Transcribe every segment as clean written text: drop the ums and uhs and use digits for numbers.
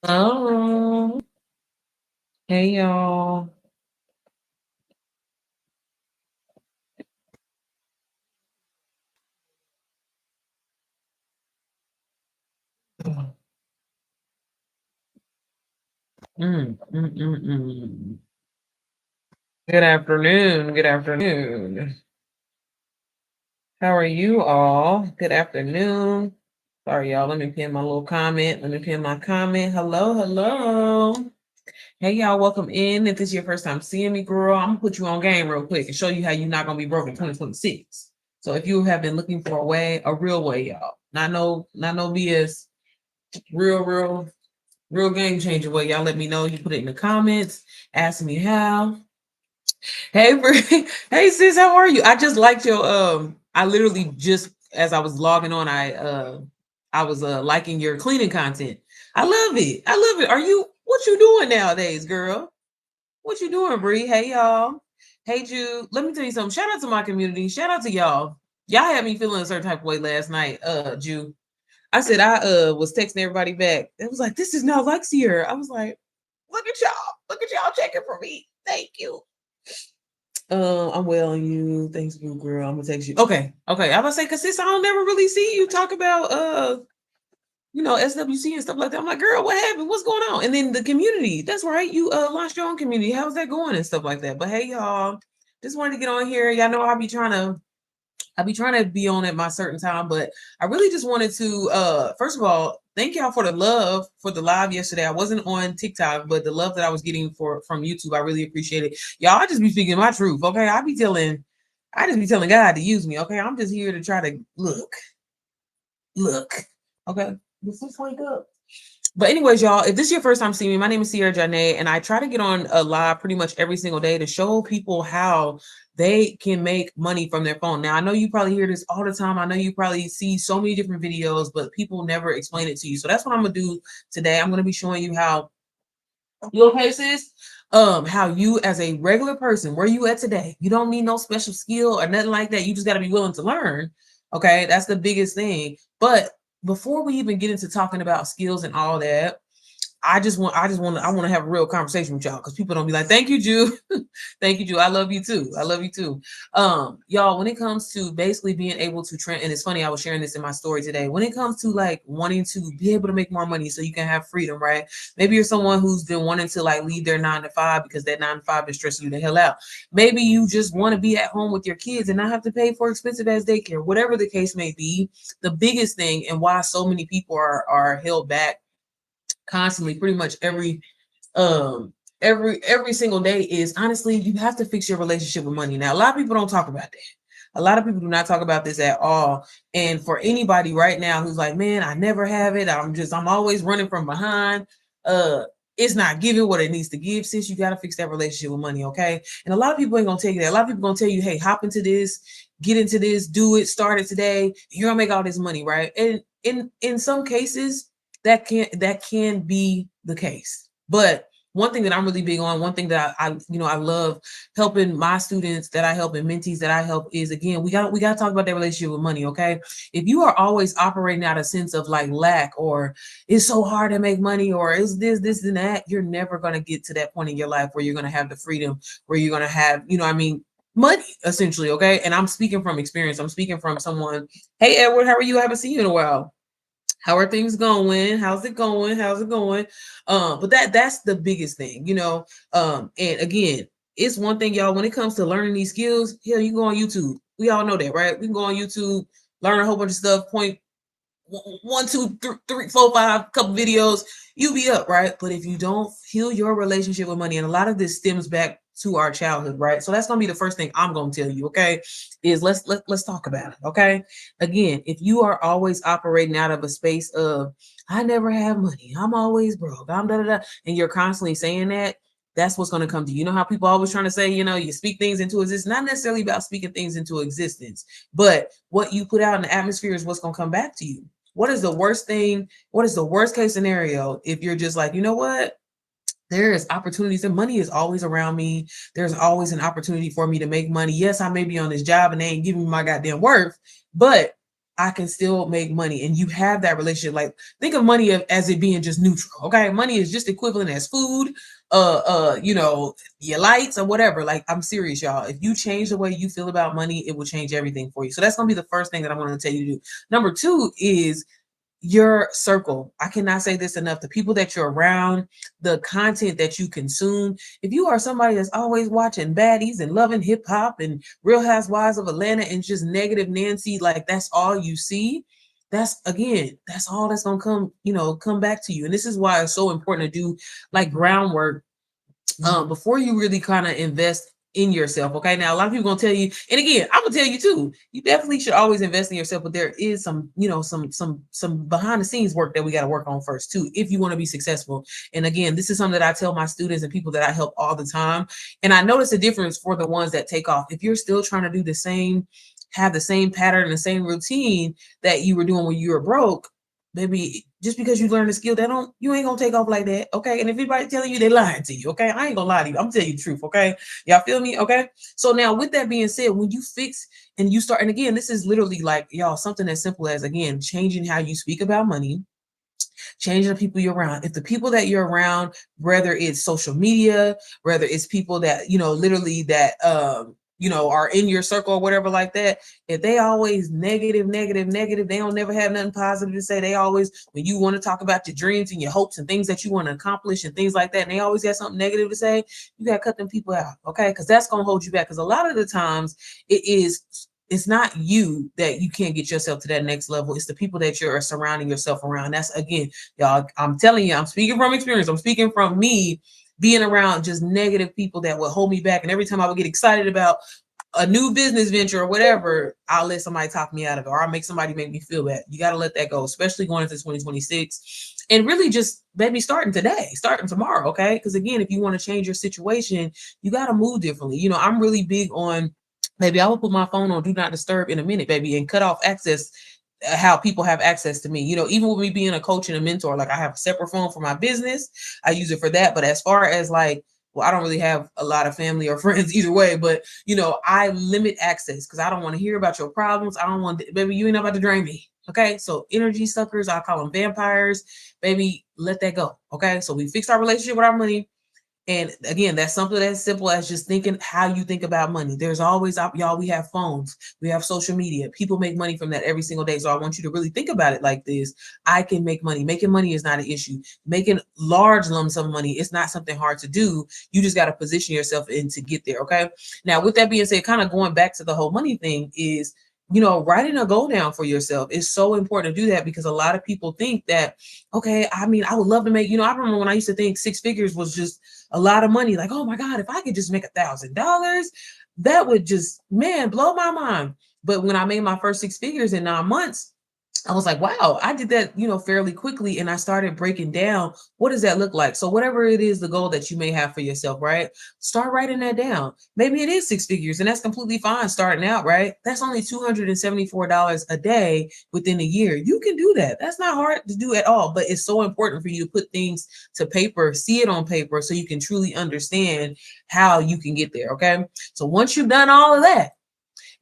Oh, hey y'all. Mm. Good afternoon. Good afternoon. How are you all? Good afternoon. Sorry, y'all. Let me pin my little comment. Let me pin my comment. Hello, hello. Hey, y'all. Welcome in. If this is your first time seeing me, girl, I'm gonna put you on game real quick and show you how you're not gonna be broke in 2026. So if you have been looking for a way, a real way, y'all, not no BS, real game changer way. Y'all let me know. You put it in the comments. Ask me how. Hey, hey sis, how are you? I just liked your I literally just as I was logging on, I was liking your cleaning content. I love it. I love it. Are you what you doing nowadays, girl? What you doing, Bree? Hey y'all. Hey Jude. Let me tell you something. Shout out to my community. Shout out to y'all. Y'all had me feeling a certain type of way last night, Jude. I said I was texting everybody back. It was like, this is not like Sierra. I was like, look at y'all. Look at y'all checking for me. Thank you. I'm well on you. Thanks, boo girl. I'm gonna text you. Okay, okay. I was gonna say, cause sis, I don't never really see you talk about SWC and stuff like that. I'm like, girl, what happened? What's going on? And then the community. That's right. You launched your own community. How's that going and stuff like that? But hey, y'all, just wanted to get on here. Y'all know I be trying to be on at my certain time, but I really just wanted to first of all, thank y'all for the love for the live yesterday. I wasn't on TikTok, but the love that I was getting from YouTube, I really appreciate it. Y'all, I just be speaking my truth, okay? I just be telling God to use me, okay? I'm just here to try to look, okay? Let's just wake up. But anyways, y'all, if this is your first time seeing me, my name is Sierra Janae, and I try to get on a live pretty much every single day to show people how they can make money from their phone. Now, I know you probably hear this all the time. I know you probably see so many different videos, but people never explain it to you. So that's what I'm gonna do today. I'm gonna be showing you how you okay, sis? How you as a regular person, where you at today? You don't need no special skill or nothing like that. You just got to be willing to learn. Okay, that's the biggest thing. But before we even get into talking about skills and all that, I want to have a real conversation with y'all because people don't be like, thank you, Jew. Thank you, Jew. I love you too. I love you too. Y'all, when it comes to basically being able to and it's funny, I was sharing this in my story today. When it comes to like wanting to be able to make more money so you can have freedom, right? Maybe you're someone who's been wanting to like leave their 9 to 5 because that 9 to 5 is stressing you the hell out. Maybe you just want to be at home with your kids and not have to pay for expensive ass daycare, whatever the case may be. The biggest thing and why so many people are held back constantly pretty much every single day is honestly you have to fix your relationship with money. Now a lot of people don't talk about that. A lot of people do not talk about this at all. And for anybody right now who's like, man, I never have it, I'm always running from behind, uh it's not giving what it needs to give. Sis, you got to fix that relationship with money, okay? And a lot of people ain't gonna tell you that. A lot of people gonna tell you, hey, hop into this, get into this, do it, start it today, you're gonna make all this money, right? And in some cases that can be the case. But one thing that I'm really big on, one thing that I love helping my students that I help and mentees that I help is, again, we got to talk about that relationship with money, okay? If you are always operating out a sense of like lack, or it's so hard to make money, or is this and that, you're never going to get to that point in your life where you're going to have the freedom, where you're going to have, money essentially, okay? And I'm speaking from experience. I'm speaking from someone. Hey Edward, how are you? I haven't seen you in a while. How are things going? How's it going? How's it going? But that's the biggest thing, and again, it's one thing, y'all, when it comes to learning these skills, hell, you go on YouTube. We all know that, right? We can go on YouTube, learn a whole bunch of stuff, point one, two, three, four, five, couple videos, you be up, right? But if you don't heal your relationship with money, and a lot of this stems back to our childhood, right? So that's gonna be the first thing I'm gonna tell you, okay? Is let's talk about it, okay? Again, if you are always operating out of a space of I never have money, I'm always broke, I'm da da da, and you're constantly saying that, that's what's going to come to you. You know how people always trying to say, you speak things into existence. Not necessarily about speaking things into existence, but what you put out in the atmosphere is what's going to come back to you. What is the worst thing? What is the worst case scenario if you're just like, you know what? There is opportunities and money is always around me. There's always an opportunity for me to make money. Yes, I may be on this job and they ain't giving me my goddamn worth, but I can still make money. And you have that relationship. Like, think of money as it being just neutral. Okay. Money is just equivalent as food, your lights or whatever. Like, I'm serious, y'all. If you change the way you feel about money, it will change everything for you. So that's gonna be the first thing that I'm gonna tell you to do. Number two is your circle. I cannot say this enough. The people that you're around, the content that you consume. If you are somebody that's always watching baddies and loving hip hop and Real Housewives of Atlanta and just negative Nancy, like that's all you see. That's all that's gonna come back to you. And this is why it's so important to do like groundwork before you really kind of invest in yourself. Okay. Now a lot of people gonna tell you, and again, I'm gonna tell you too, you definitely should always invest in yourself, but there is some behind the scenes work that we got to work on first too, if you want to be successful. And again, this is something that I tell my students and people that I help all the time. And I notice a difference for the ones that take off. If you're still trying to do the same, have the same pattern, the same routine that you were doing when you were broke, baby, just because you learn a skill, you ain't gonna take off like that. Okay. And if anybody telling you, they lying to you. Okay. I ain't gonna lie to you. I'm telling you the truth. Okay. Y'all feel me? Okay. So now with that being said, when you fix and you start, and again, this is literally like y'all, something as simple as again, changing how you speak about money, changing the people you're around. If the people that you're around, whether it's social media, whether it's people that, literally that, are in your circle or whatever like that, if they always negative, negative, negative, they don't never have nothing positive to say. They always, when you want to talk about your dreams and your hopes and things that you want to accomplish and things like that, and they always got something negative to say, you got to cut them people out, okay? Because that's going to hold you back. Because a lot of the times it's not you that you can't get yourself to that next level. It's the people that you're surrounding yourself around. That's again, y'all, I'm telling you, I'm speaking from experience. I'm speaking from me being around just negative people that would hold me back. And every time I would get excited about a new business venture or whatever, I'll let somebody talk me out of it, or I'll make somebody make me feel bad. You got to let that go, especially going into 2026. And really just maybe starting today, starting tomorrow, okay? Because again, if you want to change your situation, you got to move differently. I'm really big on, maybe I will put my phone on do not disturb in a minute, baby, and cut off access, how people have access to me. Even with me being a coach and a mentor, like I have a separate phone for my business. I use it for that. But as far as like, well, I don't really have a lot of family or friends either way, but I limit access because I don't want to hear about your problems. I don't want, baby, you ain't about to drain me. Okay. So energy suckers, I call them vampires, baby, let that go. Okay. So we fixed our relationship with our money. And again, that's something as simple as just thinking how you think about money. There's always, y'all, we have phones, we have social media. People make money from that every single day. So I want you to really think about it like this. I can make money. Making money is not an issue. Making large lumps of money, it's not something hard to do. You just got to position yourself in to get there. Okay. Now, with that being said, kind of going back to the whole money thing is, writing a goal down for yourself is so important to do that, because a lot of people think that, okay, I mean, I would love to make, I remember when I used to think six figures was just a lot of money. Like, oh my God, if I could just make $1,000, that would just, man, blow my mind. But when I made my first six figures in 9 months, I was like, wow, I did that, fairly quickly. And I started breaking down, what does that look like? So whatever it is, the goal that you may have for yourself, right? Start writing that down. Maybe it is six figures, and that's completely fine starting out, right? That's only $274 a day within a year. You can do that. That's not hard to do at all, but it's so important for you to put things to paper, see it on paper, so you can truly understand how you can get there. Okay. So once you've done all of that,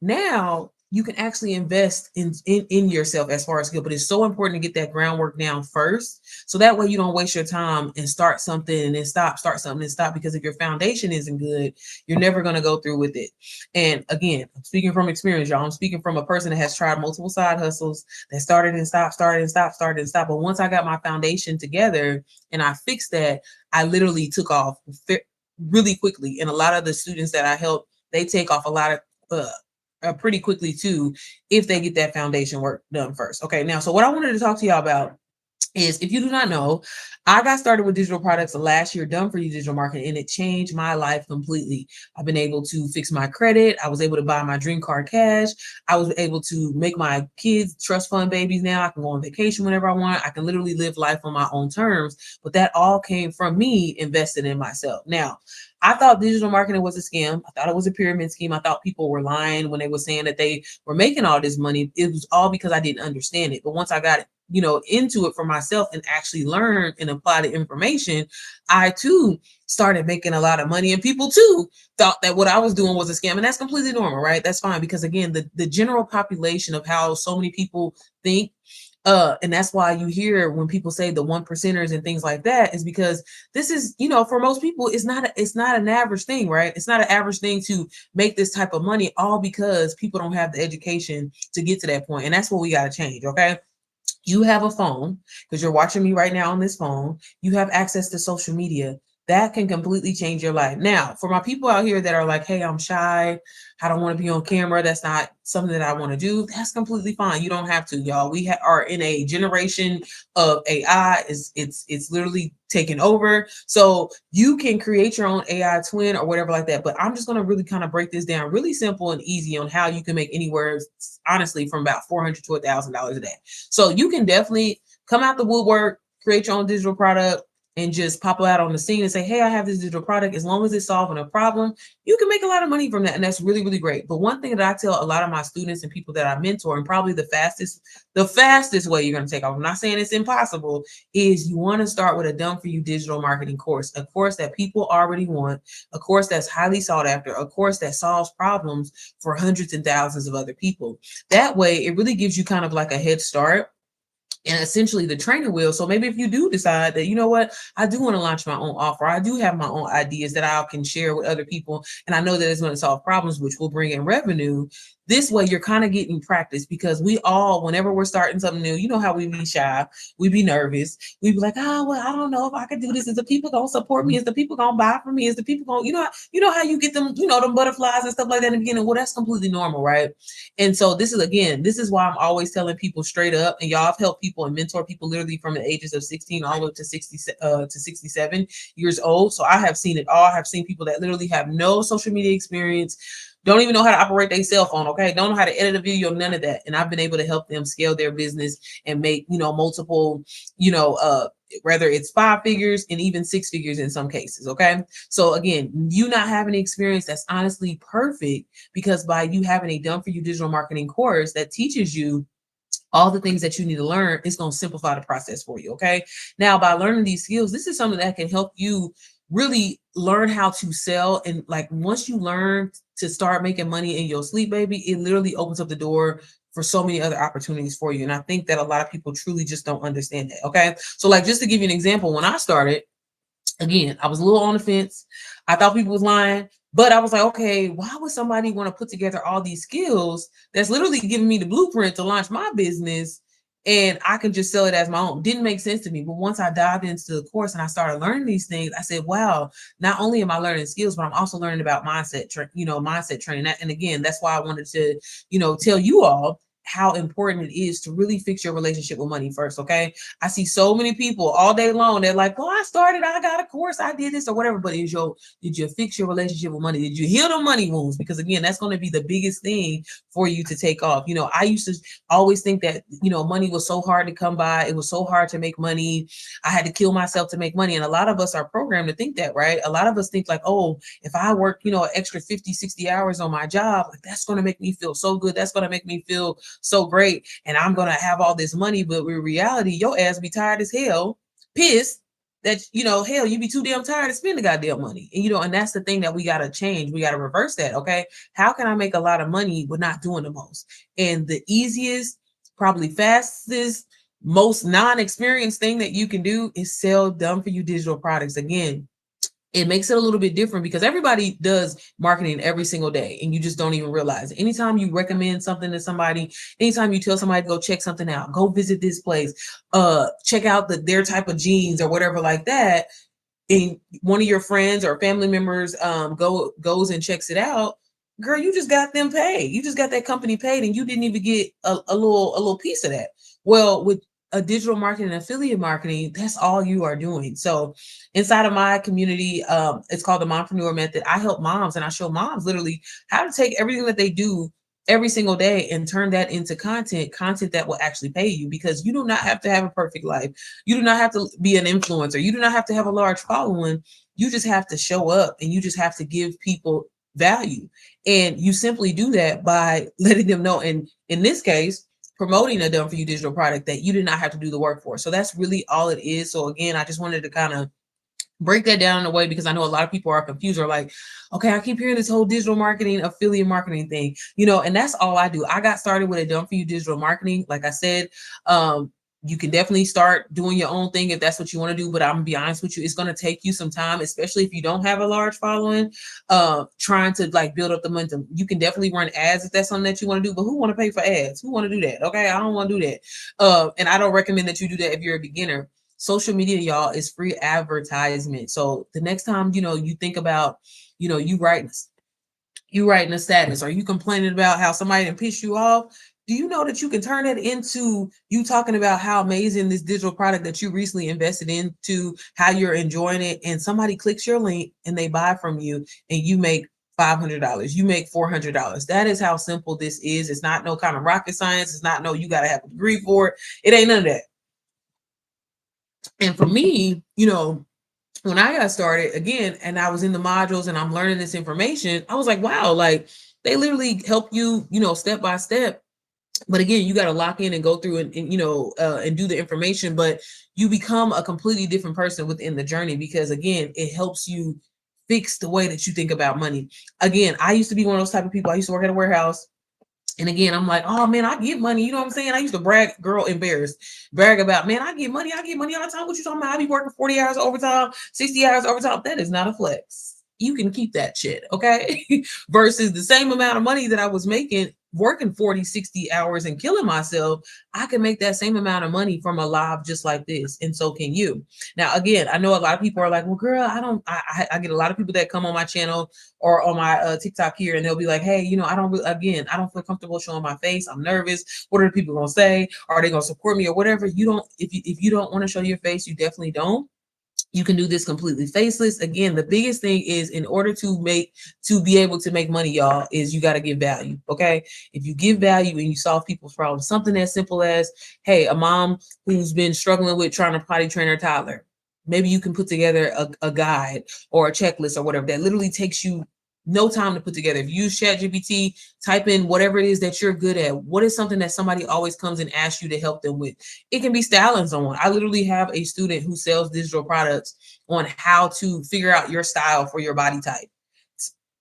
now you can actually invest in yourself as far as skill. But it's so important to get that groundwork down first, so that way you don't waste your time and start something and then stop, start something and stop. Because if your foundation isn't good, you're never going to go through with it. And again, I'm speaking from experience, y'all. I'm speaking from a person that has tried multiple side hustles, that started and stopped, started and stopped, started and stopped. But once I got my foundation together and I fixed that, I literally took off really quickly. And a lot of the students that I help, they take off a lot of pretty quickly too, if they get that foundation work done first. Okay, now, so what I wanted to talk to y'all about is, if you do not know, I got started with digital products last year, done for you digital marketing, and it changed my life completely. I've been able to fix my credit. I was able to buy my dream car cash. I was able to make my kids trust fund babies. Now I can go on vacation whenever I want. I can literally live life on my own terms. But that all came from me investing in myself. Now, I thought digital marketing was a scam. I thought it was a pyramid scheme. I thought people were lying when they were saying that they were making all this money. It was all because I didn't understand it. But once I got into it for myself and actually learn and apply the information, I too started making a lot of money. And people too thought that what I was doing was a scam. And that's completely normal, right? That's fine. Because again, the general population of how so many people think, and that's why you hear when people say the one percenters and things like that, is because this is, for most people, it's not an average thing, right? It's not an average thing to make this type of money, all because people don't have the education to get to that point. And that's what we got to change. Okay. You have a phone because you're watching me right now on this phone. You have access to social media. That can completely change your life. Now, for my people out here that are like, hey, I'm shy, I don't want to be on camera, that's not something that I want to do, that's completely fine. You don't have to, y'all. We are in a generation of AI. It's literally taking over. So you can create your own AI twin or whatever like that. But I'm just going to really kind of break this down really simple and easy on how you can make anywhere, honestly, from about $400 to $1,000 a day. So you can definitely come out the woodwork, create your own digital product, and just pop out on the scene and say, hey, I have this digital product. As long as it's solving a problem, you can make a lot of money from that. And that's really, really great. But one thing that I tell a lot of my students and people that I mentor, and probably the fastest way you're going to take off, I'm not saying it's impossible, is you want to start with a done for you digital marketing course, a course that people already want, a course that's highly sought after, a course that solves problems for hundreds and thousands of other people. That way, it really gives you kind of like a head start and essentially the trainer will. So maybe if you do decide that, you know what, I do want to launch my own offer, I do have my own ideas that I can share with other people, and I know that it's going to solve problems, which will bring in revenue. This way, you're kind of getting practice, because we all, whenever we're starting something new, you know how we be shy, we be nervous, we be like, oh, well, I don't know if I could do this. Is the people gonna support me? Is the people gonna buy from me? Is the people gonna, you know how you get them, them butterflies and stuff like that in the beginning? Well, that's completely normal, right? And so this is why I'm always telling people straight up, and y'all have helped people and mentor people literally from the ages of 16 all the way up to 67 years old. So I have seen it all. I have seen people that literally have no social media experience, don't even know how to operate their cell phone, okay? Don't know how to edit a video, none of that. And I've been able to help them scale their business and make, multiple, whether it's 5 figures and even 6 figures in some cases, okay? So again, you not having experience, that's honestly perfect, because by you having a done for you digital marketing course that teaches you all the things that you need to learn, it's going to simplify the process for you. Okay. Now, by learning these skills, this is something that can help you really learn how to sell. And like, once you learn to start making money in your sleep, baby, it literally opens up the door for so many other opportunities for you. And I think that a lot of people truly just don't understand that. Okay. So like, just to give you an example, when I started, again, I was a little on the fence. I thought people was lying, but I was like, okay, why would somebody want to put together all these skills that's literally giving me the blueprint to launch my business, and I can just sell it as my own? Didn't make sense to me. But once I dived into the course and I started learning these things, I said, wow, not only am I learning skills, but I'm also learning about mindset training. And again, that's why I wanted to, tell you all how important it is to really fix your relationship with money first. Okay. I see so many people all day long. They're like, well, I got a course, I did this or whatever. But did you fix your relationship with money? Did you heal the money wounds? Because again, that's going to be the biggest thing for you to take off. I used to always think that, money was so hard to come by. It was so hard to make money. I had to kill myself to make money. And a lot of us are programmed to think that, right? A lot of us think like, oh, if I work, an extra 50, 60 hours on my job, like that's going to make me feel so good. That's going to make me feel so great, and I'm gonna have all this money. But in reality, your ass be tired as hell, pissed that hell, you be too damn tired to spend the goddamn money. And that's the thing that we gotta change. We gotta reverse that. Okay, how can I make a lot of money but not doing the most? And the easiest, probably fastest, most non-experienced thing that you can do is sell done for you digital products. Again, it makes it a little bit different because everybody does marketing every single day and you just don't even realize it. Anytime you recommend something to somebody, anytime you tell somebody to go check something out, go visit this place, check out their type of jeans or whatever like that, and one of your friends or family members goes and checks it out, girl, you just got them paid. You just got that company paid and you didn't even get a little piece of that. Well, with a digital marketing and affiliate marketing, that's all you are doing. So inside of my community, it's called the Mompreneur Method. I help moms and I show moms literally how to take everything that they do every single day and turn that into content that will actually pay you, because you do not have to have a perfect life. You do not have to be an influencer. You do not have to have a large following. You just have to show up and you just have to give people value. And you simply do that by letting them know. And in this case, promoting a done for you digital product that you did not have to do the work for. So that's really all it is. So again, I just wanted to kind of break that down in a way because I know a lot of people are confused or like, okay, I keep hearing this whole digital marketing, affiliate marketing thing, and that's all I do. I got started with a done for you digital marketing. Like I said, you can definitely start doing your own thing if that's what you want to do. But I'm gonna be honest with you, it's gonna take you some time, especially if you don't have a large following, trying to like build up the momentum. You can definitely run ads if that's something that you want to do, but who want to pay for ads? Who want to do that? Okay, I don't want to do that. And I don't recommend that you do that if you're a beginner. Social media, y'all, is free advertisement. So the next time, you think about, you writing a status or you complaining about how somebody didn't piss you off, do you know that you can turn that into you talking about how amazing this digital product that you recently invested into, how you're enjoying it, and somebody clicks your link and they buy from you and you make $500, you make $400. That is how simple this is. It's not no kind of rocket science. It's not no, you got to have a degree for it. It ain't none of that. And for me, when I got started again and I was in the modules and I'm learning this information, I was like, wow, like they literally help you, step by step. But again, you got to lock in and go through and do the information, but you become a completely different person within the journey because again, it helps you fix the way that you think about money. Again, I used to be one of those type of people. I used to work at a warehouse. And again, I'm like, oh man, I get money. You know what I'm saying? I used to brag, girl, embarrassed, brag about, man, I get money all the time. What you talking about? I be working 40 hours overtime, 60 hours overtime. That is not a flex. You can keep that shit, okay? Versus the same amount of money that I was making working 40, 60 hours and killing myself, I can make that same amount of money from a live just like this. And so can you. Now, again, I know a lot of people are like, well, girl, I get a lot of people that come on my channel or on my TikTok here and they'll be like, hey, I don't feel comfortable showing my face. I'm nervous. What are the people going to say? Are they going to support me or whatever? If you don't want to show your face, you definitely don't. You can do this completely faceless. Again, the biggest thing is in order to be able to make money, y'all, is you got to give value. Okay. If you give value and you solve people's problems, something as simple as, hey, a mom who's been struggling with trying to potty train her toddler, maybe you can put together a guide or a checklist or whatever that literally takes you no time to put together. If you use ChatGPT, type in whatever it is that you're good at. What is something that somebody always comes and asks you to help them with? It can be styling someone. I literally have a student who sells digital products on how to figure out your style for your body type.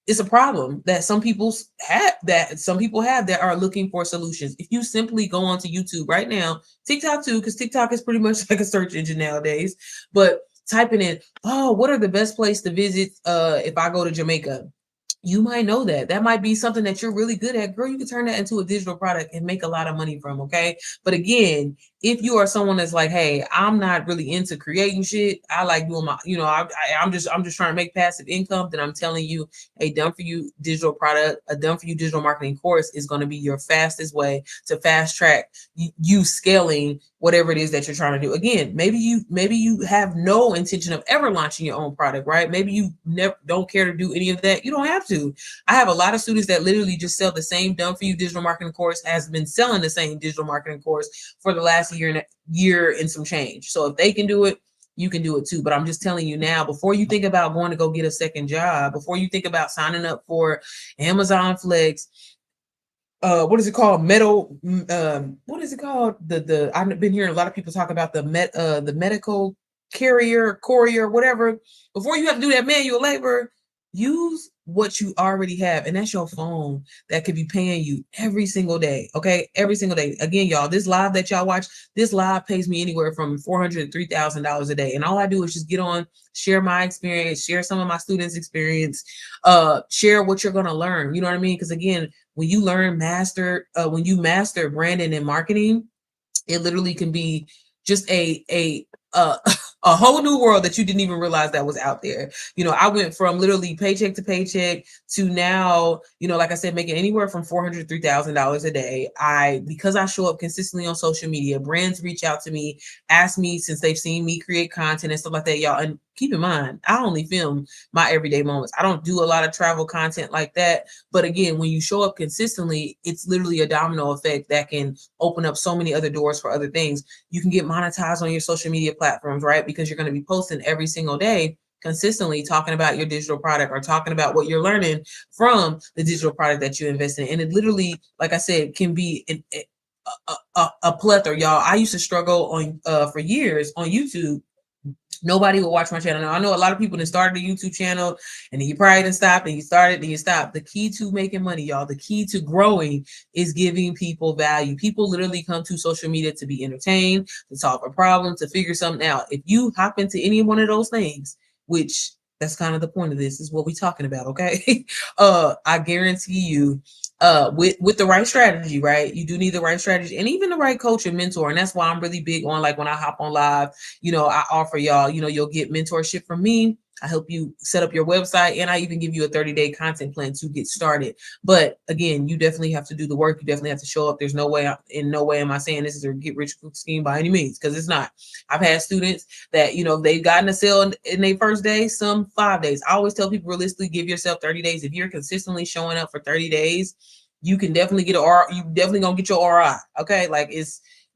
It's a problem that some people have that are looking for solutions. If you simply go onto YouTube right now, TikTok too, because TikTok is pretty much like a search engine nowadays, but typing in, oh, what are the best place to visit if I go to Jamaica? You might know that might be something that you're really good at. Girl, you can turn that into a digital product and make a lot of money from. Okay. But again, if you are someone that's like, hey, I'm not really into creating shit, I like doing my, I'm just trying to make passive income, then I'm telling you a done for you digital product, a done for you digital marketing course is going to be your fastest way to fast track you scaling whatever it is that you're trying to do. Again, maybe you have no intention of ever launching your own product, right? Maybe you never don't care to do any of that. You don't have to. I have a lot of students that literally just sell the same done for you digital marketing course, has been selling the same digital marketing course for the last year and some change. So if they can do it, you can do it too. But I'm just telling you now, before you think about going to go get a second job, before you think about signing up for Amazon Flex, what is it called? What is it called? I've been hearing a lot of people talk about the medical courier, whatever. Before you have to do that manual labor, use what you already have, and that's your phone that could be paying you every single day. Okay, every single day. Again, y'all, this live that y'all watch, this live pays me anywhere from $400 to $3,000 a day, and all I do is just get on, share my experience, share some of my students' experience, share what you're gonna learn. You know what I mean? Because again, when you master branding and marketing, it literally can be just uh, a whole new world that you didn't even realize that was out there. I went from literally paycheck to paycheck to now, like I said, making anywhere from $400 to $3,000 a day. Because I show up consistently on social media, brands reach out to me, ask me since they've seen me create content and stuff like that, y'all. And keep in mind, I only film my everyday moments. I don't do a lot of travel content like that. But again, when you show up consistently, it's literally a domino effect that can open up so many other doors for other things. You can get monetized on your social media platforms, right? Because you're going to be posting every single day consistently talking about your digital product or talking about what you're learning from the digital product that you invest in. And it literally, like I said, can be a plethora, y'all. I used to struggle on for years on YouTube. Nobody will watch my channel. Now I know a lot of people that started a YouTube channel and then you probably didn't stop and you started and you stopped. The key to making money, y'all, the key to growing is giving people value. People literally come to social media to be entertained, to solve a problem, to figure something out. If you hop into any one of those things, which that's kind of the point of this, is what we're talking about, okay? I guarantee you, with the right strategy, right? You do need the right strategy and even the right coach and mentor. And that's why I'm really big on, like, when I hop on live, I offer y'all, you'll get mentorship from me. I help you set up your website, and I even give you a 30-day content plan to get started. But again, you definitely have to do the work. You definitely have to show up. There's no way, in no way am I saying this is a get rich quick scheme by any means, because it's not. I've had students that, they've gotten a sale in their first day, some 5 days. I always tell people, realistically, give yourself 30 days. If you're consistently showing up for 30 days, you can definitely get you definitely gonna get your RI. Okay.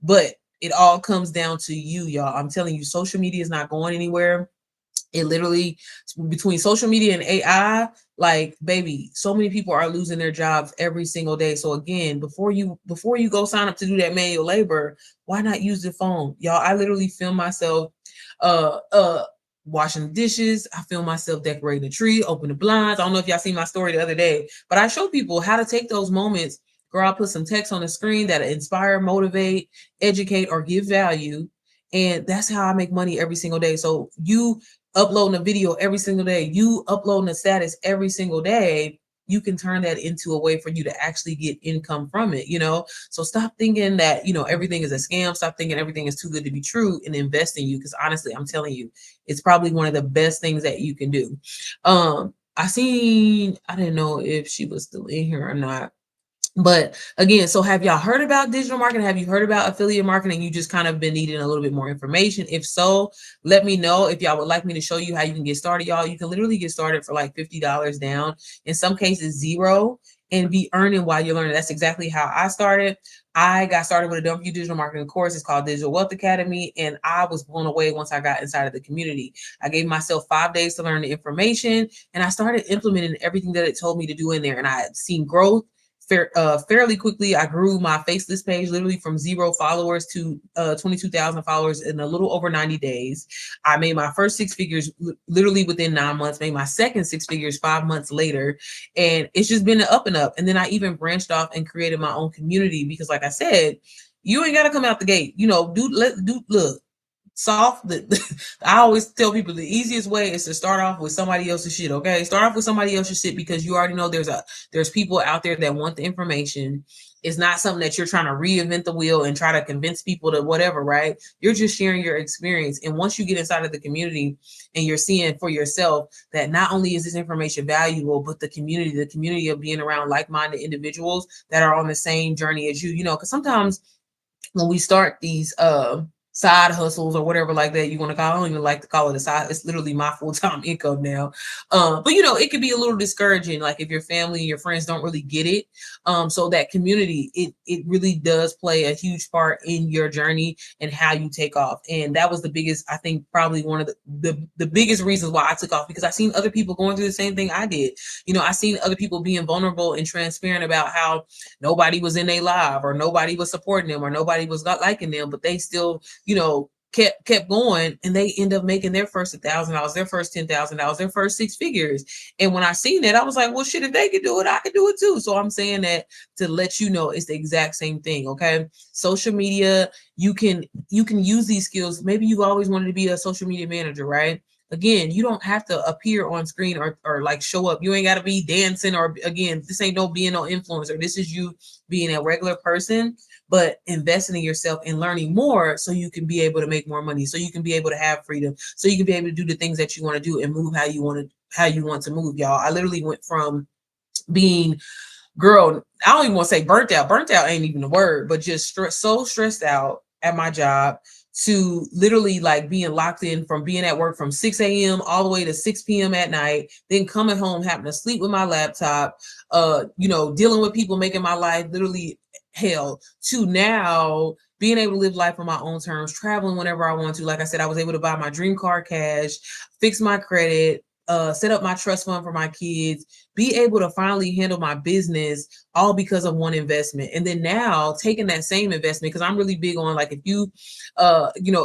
But it all comes down to you, y'all. I'm telling you, social media is not going anywhere. It literally, between social media and AI, like, baby, so many people are losing their jobs every single day. So again, before you go sign up to do that manual labor, why not use the phone? Y'all, I literally film myself uh uh washing dishes. I film myself decorating the tree, open the blinds. I don't know if y'all seen my story the other day, but I show people how to take those moments. Girl, I'll put some text on the screen that inspire, motivate, educate, or give value. And that's how I make money every single day. So you uploading a video every single day, you uploading a status every single day, you can turn that into a way for you to actually get income from it, So stop thinking that, everything is a scam. Stop thinking everything is too good to be true, and invest in you. Because honestly, I'm telling you, it's probably one of the best things that you can do. I didn't know if she was still in here or not. But again, so have y'all heard about digital marketing? Have you heard about affiliate marketing? You just kind of been needing a little bit more information. If so, let me know. If y'all would like me to show you how you can get started, y'all, you can literally get started for like $50 down, in some cases zero, and be earning while you're learning. That's exactly how I started. I got started with a W digital marketing course. It's called Digital Wealth Academy. And I was blown away once I got inside of the community. I gave myself 5 days to learn the information, and I started implementing everything that it told me to do in there. And I had seen growth fairly quickly. I grew my faceless page literally from 0 followers to 22,000 followers in a little over 90 days. I made my first 6 figures literally within 9 months, made my second 6 figures 5 months later. And it's just been an up and up. And then I even branched off and created my own community, because like I said, you ain't got to come out the gate, look, I always tell people the easiest way is to start off with somebody else's shit. Okay, start off with somebody else's shit, because you already know there's people out there that want the information. It's not something that you're trying to reinvent the wheel and try to convince people to whatever, right? You're just sharing your experience. And once you get inside of the community and you're seeing for yourself that not only is this information valuable, but the community of being around like-minded individuals that are on the same journey as you, because sometimes when we start these side hustles or whatever like that you want to call, I don't even like to call it a side. It's literally my full-time income now. But it can be a little discouraging, like if your family and your friends don't really get it. So that community, it really does play a huge part in your journey and how you take off. And that was the biggest, I think, probably one of the biggest reasons why I took off, because I seen other people going through the same thing I did. I seen other people being vulnerable and transparent about how nobody was in their live, or nobody was supporting them, or nobody was not liking them, but they still, kept going, and they end up making their first $1,000, their first $10,000, their first 6 figures. And when I seen that, I was like, well, shit, if they could do it, I could do it too. So I'm saying that to let you know it's the exact same thing. Okay. Social media, you can use these skills. Maybe you've always wanted to be a social media manager, right? Again, you don't have to appear on screen or like show up. You ain't got to be dancing, or again, this ain't being no influencer. This is you being a regular person, but investing in yourself and learning more so you can be able to make more money, so you can be able to have freedom, so you can be able to do the things that you want to do and move how you want to move, y'all. I literally went from being, girl, I don't even want to say burnt out. Burnt out ain't even a word, but just so stressed out at my job, to literally like being locked in from being at work from 6 a.m. all the way to 6 p.m. at night, then coming home, having to sleep with my laptop, dealing with people making my life literally hell, to now being able to live life on my own terms, traveling whenever I want to. Like I said, I was able to buy my dream car cash, fix my credit, set up my trust fund for my kids, be able to finally handle my business, all because of one investment. And then now taking that same investment, because I'm really big on, like, if you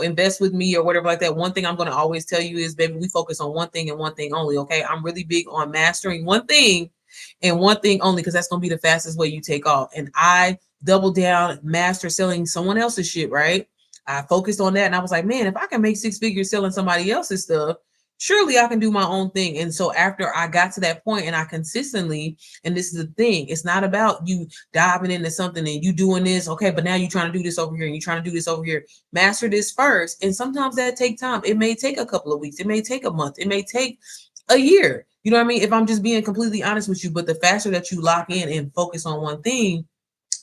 invest with me or whatever like that, one thing I'm going to always tell you is, baby, we focus on one thing and one thing only. Okay, I'm really big on mastering one thing and one thing only, because that's going to be the fastest way you take off. And I double down, master selling someone else's shit, right? I focused on that, and I was like, man, if I can make 6 figures selling somebody else's stuff, surely I can do my own thing. And so after I got to that point, and I consistently, and this is the thing, it's not about you diving into something and you doing this, okay, but now you're trying to do this over here and you're trying to do this over here. Master this first. And sometimes that take time. It may take a couple of weeks. It may take a month. It may take a year. You know what I mean? If I'm just being completely honest with you, but the faster that you lock in and focus on one thing,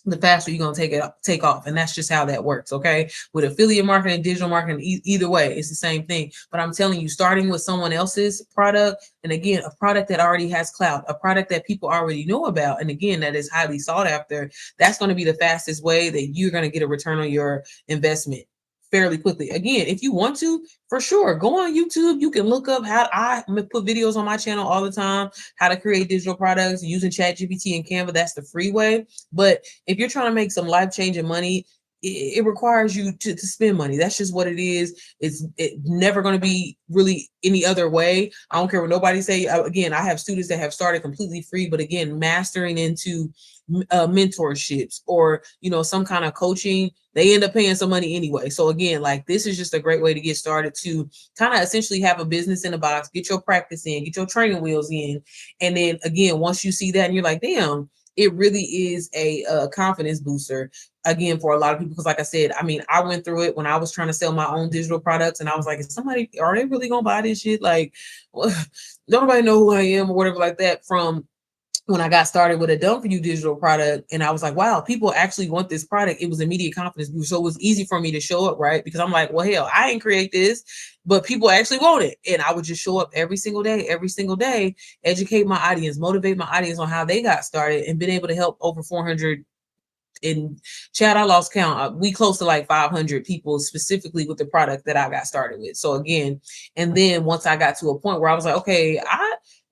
the faster you're going to take off. And that's just how that works. Okay. With affiliate marketing, digital marketing, either way, it's the same thing. But I'm telling you, starting with someone else's product, and again, a product that already has clout, a product that people already know about, and again, that is highly sought after, that's going to be the fastest way that you're going to get a return on your investment fairly quickly. Again, if you want to, for sure, go on YouTube. You can look up how I put videos on my channel all the time, how to create digital products using ChatGPT and Canva. That's the free way. But if you're trying to make some life-changing money, it requires you to spend money. That's just what it is. It's never going to be really any other way. I don't care what nobody say. Again, I have students that have started completely free, but again, mastering into mentorships or some kind of coaching, they end up paying some money anyway. So again, like, this is just a great way to get started, to kind of essentially have a business in a box, get your practice in, get your training wheels in. And then again, once you see that and you're like, damn, it really is a confidence booster, again, for a lot of people. Because like I said, I mean, I went through it when I was trying to sell my own digital products, and I was like, are they really gonna buy this shit? Like, well, nobody know who I am or whatever like that. From when I got started with a done for you digital product, and I was like, wow, people actually want this product. It was immediate confidence boost. So it was easy for me to show up, right? Because I'm like, well, hell, I ain't create this, but people actually want it. And I would just show up every single day, educate my audience, motivate my audience on how they got started, and been able to help over 400. And Chad, I lost count. We close to like 500 people specifically with the product that I got started with. So again, and then once I got to a point where I was like, okay,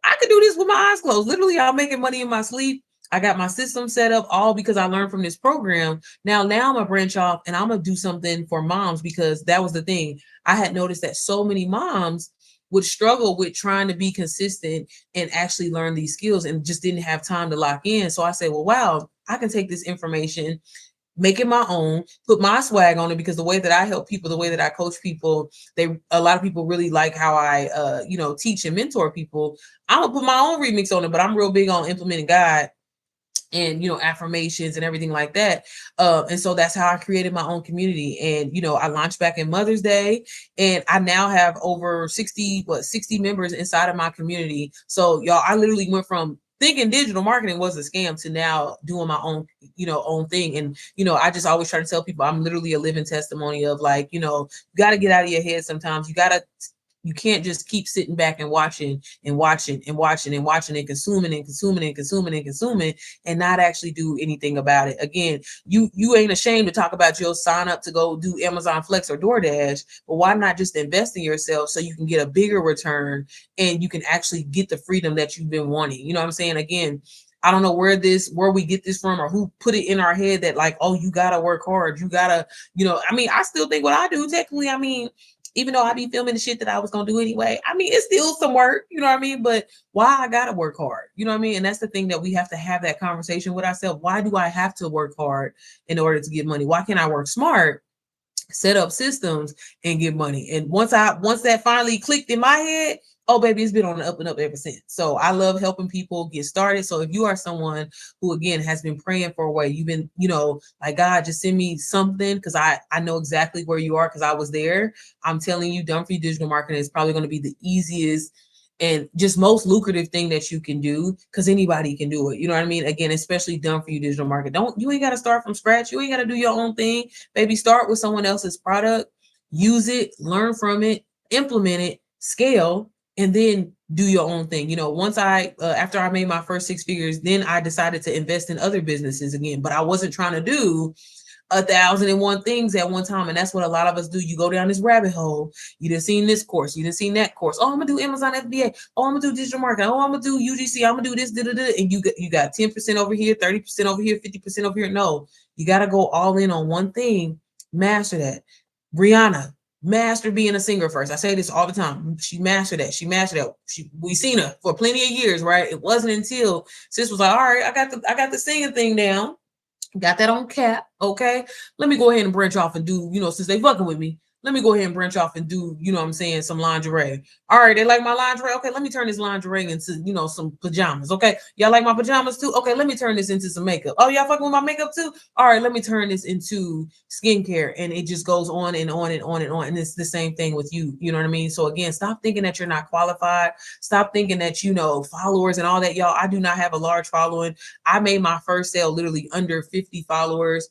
I could do this with my eyes closed. Literally, I'm making money in my sleep. I got my system set up, all because I learned from this program. Now I'm gonna branch off and I'm gonna do something for moms, because that was the thing. I had noticed that so many moms would struggle with trying to be consistent and actually learn these skills and just didn't have time to lock in. So I said, well, wow, I can take this information, make it my own, put my swag on it, because the way that I help people, the way that I coach people, a lot of people really like how I teach and mentor people. I'm gonna put my own remix on it, but I'm real big on implementing God and affirmations and everything like that. And so that's how I created my own community. And I launched back in Mother's Day, and I now have over 60 members inside of my community. So y'all, I literally went from thinking digital marketing was a scam to now doing my own thing. And I just always try to tell people I'm literally a living testimony of, like, you got to get out of your head sometimes. You can't just keep sitting back and watching and watching and watching and watching and consuming and consuming and consuming and consuming and not actually do anything about it. Again, you ain't ashamed to talk about your sign up to go do Amazon Flex or DoorDash, but why not just invest in yourself so you can get a bigger return and you can actually get the freedom that you've been wanting? You know what I'm saying? Again, I don't know where we get this from or who put it in our head that, like, oh, you gotta work hard. You gotta, I mean, I still think what I do, technically, I mean, even though I be filming the shit that I was going to do anyway, I mean, it's still some work, you know what I mean? But why I got to work hard, you know what I mean? And that's the thing that we have to have that conversation with ourselves. Why do I have to work hard in order to get money? Why can't I work smart, set up systems, and get money? And once that finally clicked in my head, oh, baby, it's been on the up and up ever since. So I love helping people get started. So if you are someone who, again, has been praying for a way, you've been, like, God, just send me something, because I know exactly where you are, because I was there. I'm telling you, done for you digital marketing is probably going to be the easiest and just most lucrative thing that you can do, because anybody can do it. You know what I mean? Again, especially done for you digital marketing. You ain't got to start from scratch. You ain't got to do your own thing. Baby, start with someone else's product, use it, learn from it, implement it, scale, and then do your own thing. Once after I made my first 6 figures, then I decided to invest in other businesses again, but I wasn't trying to do 1,001 things at one time. And that's what a lot of us do. You go down this rabbit hole. You done seen this course. You done seen that course. Oh, I'm gonna do Amazon FBA. Oh, I'm gonna do digital marketing. Oh, I'm gonna do UGC. I'm gonna do this, and you got 10% over here, 30% over here, 50% over here. No, you gotta go all in on one thing. Master that. Rihanna mastered being a singer first. I say this all the time. She mastered that. She mastered that. We seen her for plenty of years, right? It wasn't until sis was like, all right, I got the singing thing down. Got that on cap. Okay. Let me go ahead and branch off and do, since they fucking with me, let me go ahead and branch off and do, what I'm saying, some lingerie. All right, they like my lingerie. Okay, let me turn this lingerie into, some pajamas. Okay. Y'all like my pajamas too? Okay, let me turn this into some makeup. Oh, y'all fucking with my makeup too? All right, let me turn this into skincare. And it just goes on and on and on and on. And it's the same thing with you. You know what I mean? So again, stop thinking that you're not qualified. Stop thinking that, followers and all that. Y'all, I do not have a large following. I made my first sale literally under 50 followers.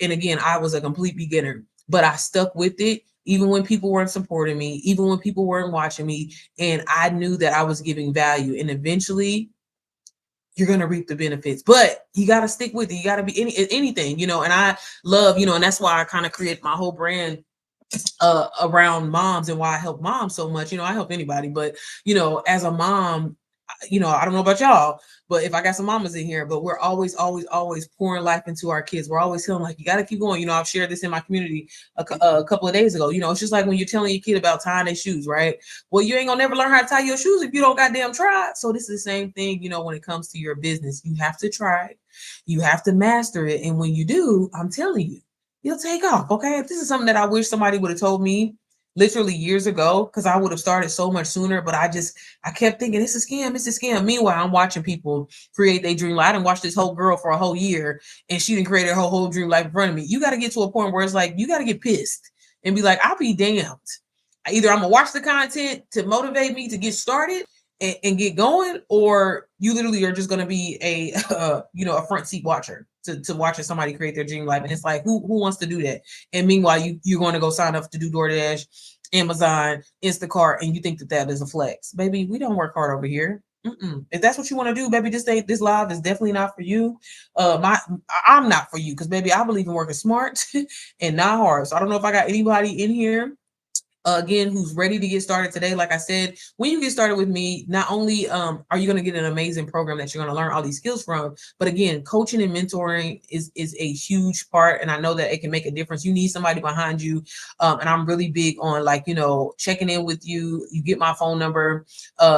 And again, I was a complete beginner, but I stuck with it even when people weren't supporting me, even when people weren't watching me. And I knew that I was giving value. And eventually you're going to reap the benefits, but you got to stick with it. You got to be anything, and I love, and that's why I kind of created my whole brand around moms and why I help moms so much. I help anybody, but as a mom, I don't know about y'all, but if I got some mamas in here, but we're always, always, always pouring life into our kids. We're always feeling like you got to keep going. I've shared this in my community a couple of days ago. It's just like when you're telling your kid about tying their shoes, right? Well, you ain't gonna never learn how to tie your shoes if you don't goddamn try. So this is the same thing, when it comes to your business. You have to try it. You have to master it. And when you do, I'm telling you, you'll take off. Okay. This is something that I wish somebody would have told me literally years ago, because I would have started so much sooner. But I kept thinking it's a scam, it's a scam. Meanwhile, I'm watching people create their dream life. I didn't watch this whole girl for a whole year and she didn't create her whole dream life in front of me. You got to get to a point where it's like, you got to get pissed and be like, I'll be damned. Either I'm gonna watch the content to motivate me to get started and get going, or you literally are just going to be a a front seat watcher to watching somebody create their dream life. And it's like, who wants to do that? And meanwhile, you're going to go sign up to do DoorDash, Amazon, Instacart, and you think that is a flex. Baby, we don't work hard over here. If that's what you want to do, baby, this live is definitely not for you. I'm not for you, because baby, I believe in working smart and not hard. So I don't know if I got anybody in here again who's ready to get started today. Like I said, when you get started with me, not only are you going to get an amazing program that you're going to learn all these skills from, but again, coaching and mentoring is a huge part. And I know that it can make a difference. You need somebody behind you. And I'm really big on checking in with you. You get my phone number.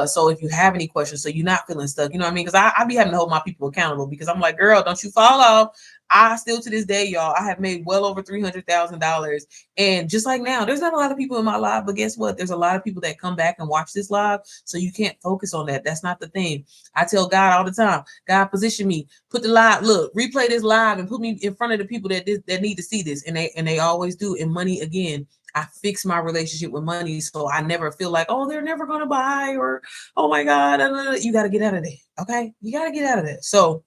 So if you have any questions, so you're not feeling stuck, you know what I mean? Because I be having to hold my people accountable, because I'm like, girl, don't you fall off. I still to this day, y'all, I have made well over $300,000. And just like now, there's not a lot of people in my live, but guess what? There's a lot of people that come back and watch this live. So you can't focus on that. That's not the thing. I tell God all the time, God, position me, put the live, look, replay this live and put me in front of the people that need to see this. And they always do. And money, again, I fix my relationship with money. So I never feel like, oh, they're never going to buy, or, oh my God, you got to get out of there. Okay. You got to get out of that. So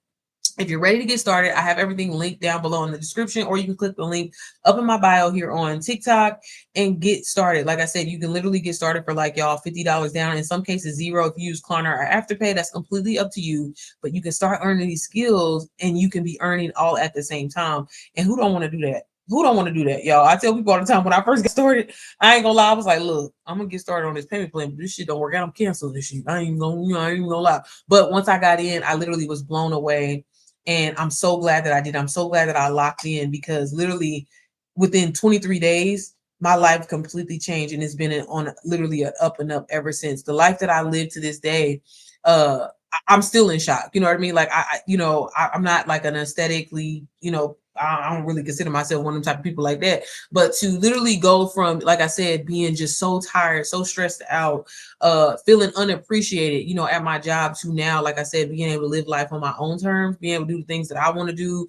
if you're ready to get started, I have everything linked down below in the description, or you can click the link up in my bio here on TikTok and get started. Like I said, you can literally get started for y'all, $50 down. In some cases, $0 if you use Klarna or Afterpay. That's completely up to you, but you can start earning these skills and you can be earning all at the same time. And who don't want to do that? Who don't want to do that, y'all? I tell people all the time, when I first get started, I ain't gonna lie. I was like, look, I'm gonna get started on this payment plan, but this shit don't work out. I'm canceling this shit. I ain't even gonna lie. But once I got in, I literally was blown away. And I'm so glad that I did. I'm so glad that I locked in, because literally within 23 days, my life completely changed. And it's been on literally an up and up ever since. The life that I live to this day, I'm still in shock. You know what I mean? Like, I'm not like an aesthetically, I don't really consider myself one of them type of people like that. But to literally go from, like I said, being just so tired, so stressed out, feeling unappreciated, at my job, to now, like I said, being able to live life on my own terms, being able to do the things that I want to do,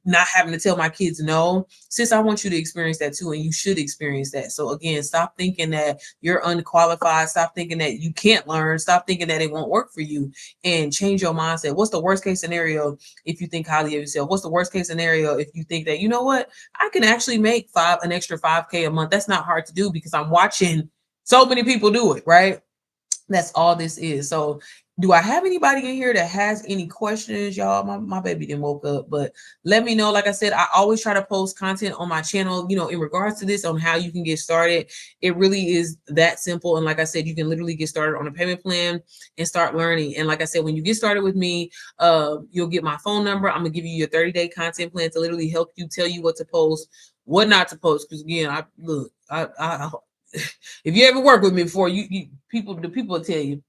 not having to tell my kids no. Sis, I want you to experience that too, and you should experience that. So again, stop thinking that you're unqualified. Stop thinking that you can't learn. Stop thinking that it won't work for you, and change your mindset. What's the worst case scenario if you think highly of yourself? What's the worst case scenario if you think that, you know what, I can actually make an extra 5K a month? That's not hard to do, because I'm watching so many people do it, right? That's all this is. So Do I have anybody in here that has any questions, y'all? My baby didn't woke up, but let me know. Like I said, I always try to post content on my channel, in regards to this, on how you can get started. It really is that simple. And like I said, you can literally get started on a payment plan and start learning. And like I said, when you get started with me, you'll get my phone number. I'm gonna give you your 30-day content plan to literally help you, tell you what to post, what not to post. Because again, I if you ever work with me before, the people will tell you,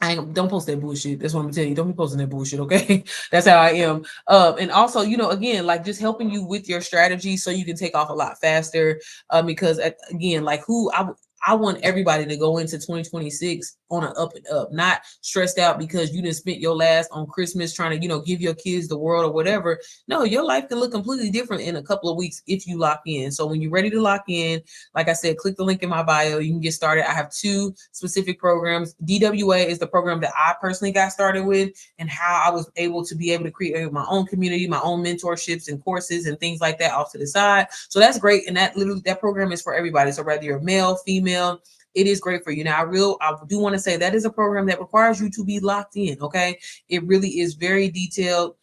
don't post that bullshit. That's what I'm gonna tell you. Don't be posting that bullshit, okay? That's how I am. And also, again, like just helping you with your strategy so you can take off a lot faster. Because again, like I want everybody to go into 2026 on an up and up, not stressed out because you didn't spend your last on Christmas trying to, give your kids the world or whatever. No, your life can look completely different in a couple of weeks if you lock in. So when you're ready to lock in, like I said, click the link in my bio. You can get started. I have 2 specific programs. DWA is the program that I personally got started with, and how I was able to create my own community, my own mentorships and courses and things like that off to the side. So that's great. And that program is for everybody. So whether you're male, female, it is great for you. Now, I do want to say that is a program that requires you to be locked in. Okay. It really is very detailed.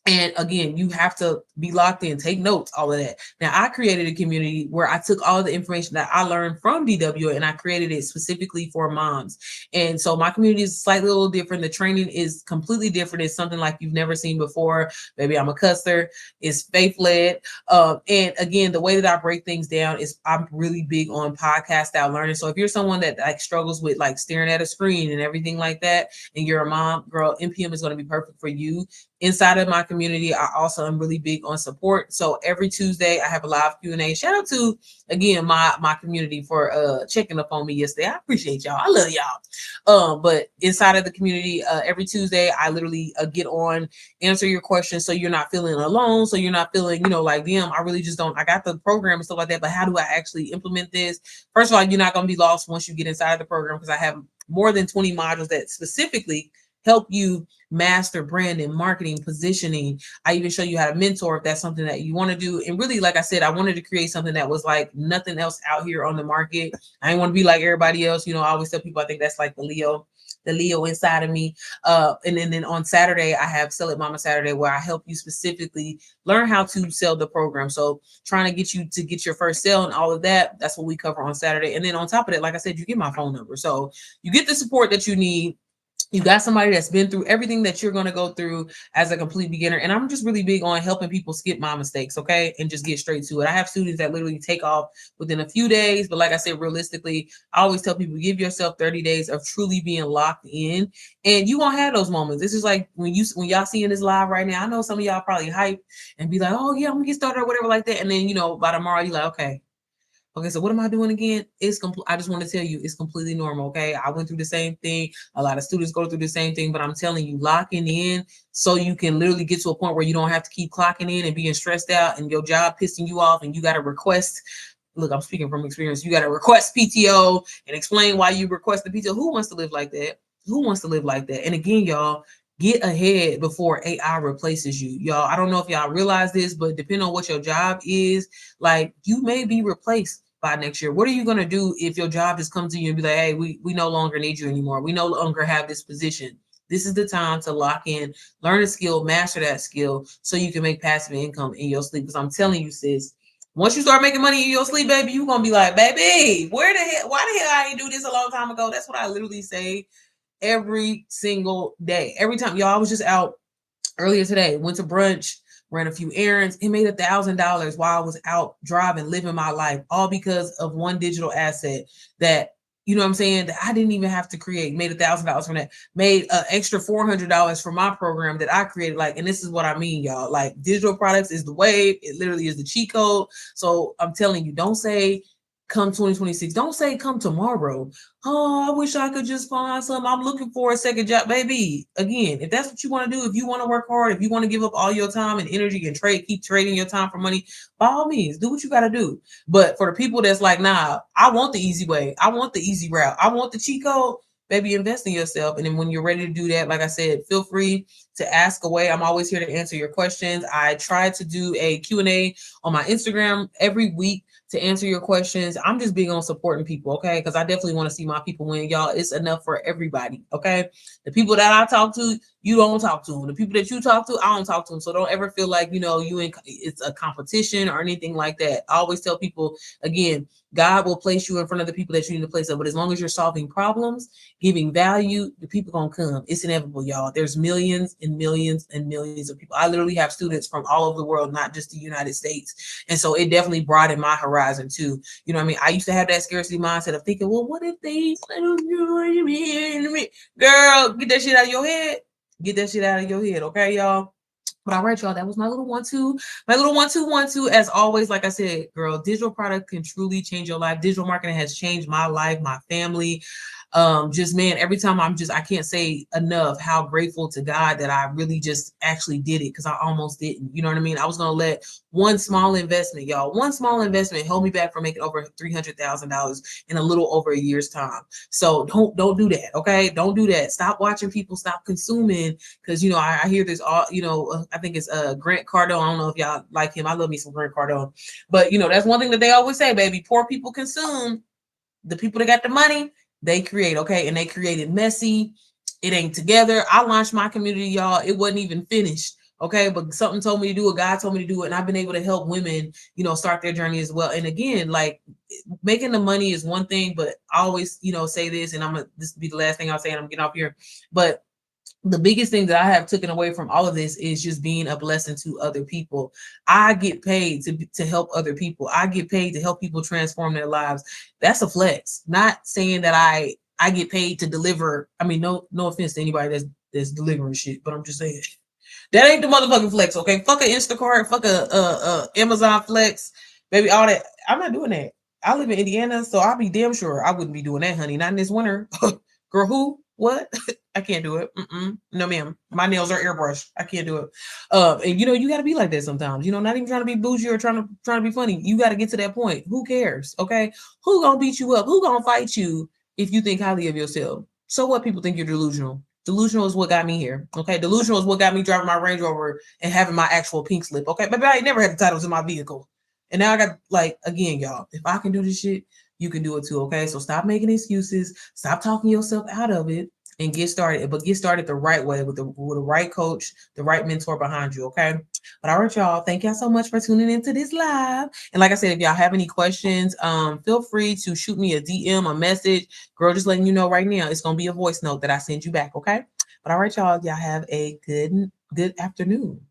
And again, you have to be locked in, take notes, all of that. Now, I created a community where I took all the information that I learned from DW and I created it specifically for moms. And so my community is slightly a little different. The training is completely different. It's something like you've never seen before. Maybe I'm a cusser. It's faith-led. And again, the way that I break things down is I'm really big on podcast style learning. So if you're someone that like struggles with like staring at a screen and everything like that, and you're a mom, girl, NPM is going to be perfect for you. Inside of my community, I also am really big on support. So every Tuesday, I have a live Q&A. Shout out to, again, my community for checking up on me yesterday. I appreciate y'all. I love y'all. But inside of the community, every Tuesday, I literally get on, answer your questions so you're not feeling alone. So you're not feeling, like, damn, I really just don't, I got the program and stuff like that, but how do I actually implement this? First of all, you're not going to be lost once you get inside of the program because I have more than 20 modules that specifically help you master branding, marketing, positioning. I even show you how to mentor if that's something that you want to do. And really, like I said, I wanted to create something that was like nothing else out here on the market. I didn't want to be like everybody else. I always tell people I think that's like the Leo inside of me. And then on Saturday, I have Sell It Mama Saturday, where I help you specifically learn how to sell the program. So trying to get you to get your first sale and all of that, that's what we cover on Saturday. And then on top of it, like I said, you get my phone number. So you get the support that you need. You got somebody that's been through everything that you're going to go through as a complete beginner. And I'm just really big on helping people skip my mistakes, okay? And just get straight to it. I have students that literally take off within a few days. But like I said, realistically, I always tell people, give yourself 30 days of truly being locked in. And you won't have those moments. This is like when y'all seeing this live right now, I know some of y'all probably hype and be like, oh yeah, I'm going to get started or whatever like that. And then, by tomorrow, you're like, okay, so what am I doing again? I just want to tell you, it's completely normal, okay? I went through the same thing. A lot of students go through the same thing, but I'm telling you, locking in so you can literally get to a point where you don't have to keep clocking in and being stressed out and your job pissing you off and you got to request. Look, I'm speaking from experience. You got to request PTO and explain why you request the PTO. Who wants to live like that? Who wants to live like that? And again, y'all, get ahead before AI replaces you. Y'all, I don't know if y'all realize this, but depending on what your job is, like you may be replaced by next year. What are you going to do if your job just comes to you and be like, hey, we no longer need you anymore. We no longer have this position. This is the time to lock in, learn a skill, master that skill so you can make passive income in your sleep. Because I'm telling you, sis, once you start making money in your sleep, baby, you're going to be like, baby, why the hell I didn't do this a long time ago? That's what I literally say every single day. Every time, y'all, I was just out earlier today, went to brunch, ran a few errands, and made $1,000 while I was out driving, living my life, all because of one digital asset that, you know what I'm saying, that I didn't even have to create. Made $1,000 from that, made an extra $400 for my program that I created. Like, and this is what I mean, y'all. Like, digital products is the wave. It literally is the cheat code. So I'm telling you, don't say come 2026. Don't say come tomorrow. Oh, I wish I could just find something. I'm looking for a second job, baby. Again, if that's what you want to do, if you want to work hard, if you want to give up all your time and energy and keep trading your time for money, by all means, do what you got to do. But for the people that's like, nah, I want the easy way. I want the easy route. I want the cheat code. Baby, invest in yourself. And then when you're ready to do that, like I said, feel free to ask away. I'm always here to answer your questions. I try to do a Q&A on my Instagram every week to answer your questions, I'm just big on supporting people, okay? Because I definitely want to see my people win, y'all. It's enough for everybody, okay? The people that I talk to, you don't talk to them. The people that you talk to, I don't talk to them. So don't ever feel like, it's a competition or anything like that. I always tell people, again, God will place you in front of the people that you need to place up. But as long as you're solving problems, giving value, the people gonna come. It's inevitable, y'all. There's millions and millions and millions of people. I literally have students from all over the world, not just the United States. And so it definitely broadened my horizon too. You know what I mean? I used to have that scarcity mindset of thinking, well, what if they girl, get that shit out of your head. Get that shit out of your head, okay, y'all? But all right, y'all, that was my little 1-2. My little 1-2-1-2. As always, like I said, girl, digital product can truly change your life. Digital marketing has changed my life, my family. Just man, every time I can't say enough how grateful to God that I really just actually did it, because I almost didn't. You know what I mean? I was gonna let one small investment, y'all, one small investment hold me back from making over $300,000 in a little over a year's time. So don't do that, okay? Don't do that. Stop watching people, stop consuming, because I hear this all. I think it's Grant Cardone. I don't know if y'all like him. I love me some Grant Cardone, but that's one thing that they always say, baby. Poor people consume. The people that got the money, they create, okay? And they created messy. It ain't together. I launched my community, y'all. It wasn't even finished, okay? But something told me to do it. God told me to do it. And I've been able to help women, start their journey as well. And again, like, making the money is one thing, but I always, say this, and this will be the last thing I'll say, and I'm getting off here. But the biggest thing that I have taken away from all of this is just being a blessing to other people. I get paid to help other people. I get paid to help people transform their lives. That's a flex. Not saying that I get paid to deliver. I mean, no offense to anybody that's delivering shit, but I'm just saying that ain't the motherfucking flex. Okay, fuck a Instacart, fuck a Amazon flex, baby. All that. I'm not doing that. I live in Indiana, so I'll be damn sure I wouldn't be doing that, honey. Not in this winter. Girl, who? What? I can't do it. No, ma'am. My nails are airbrushed. I can't do it. And you got to be like that sometimes. Not even trying to be bougie or trying to be funny. You got to get to that point. Who cares? Okay. Who gonna beat you up? Who gonna fight you if you think highly of yourself? So what? People think you're delusional. Delusional is what got me here. Okay. Delusional is what got me driving my Range Rover and having my actual pink slip. Okay. But I ain't never had the titles in my vehicle. And now I got, like, again, y'all, if I can do this shit, you can do it too. Okay. So stop making excuses. Stop talking yourself out of it and get started. But get started the right way with the right coach, the right mentor behind you. Okay. But all right, y'all. Thank y'all so much for tuning into this live. And like I said, if y'all have any questions, feel free to shoot me a DM, a message. Girl, just letting you know right now, it's going to be a voice note that I send you back. Okay. But all right, y'all have a good afternoon.